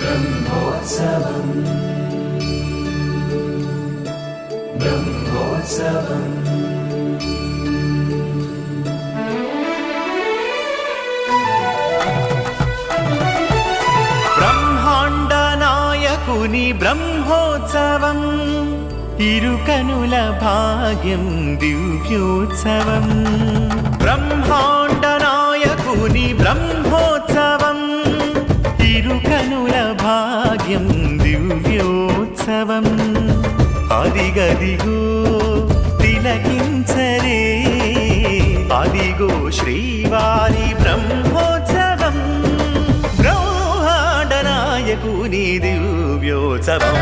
బ్రహ్మోత్సవం బ్రహ్మోత్సవం బ్రహ్మాండ నాయకుని బ్రహ్మోత్సవం ఇరుకనుల భాగ్యం దివ్యోత్సవం బ్రహ్మాండ నాయకుని బ్రహ్మోత్సవం ఇరుకనుల భాగ్యం దివ్యోత్సవం అదిగదిగో తిలకించరే అదిగో శ్రీవారి బ్రహ్మోత్సవం బ్రహ్మాండ నాయకుని దివ్యోత్సవం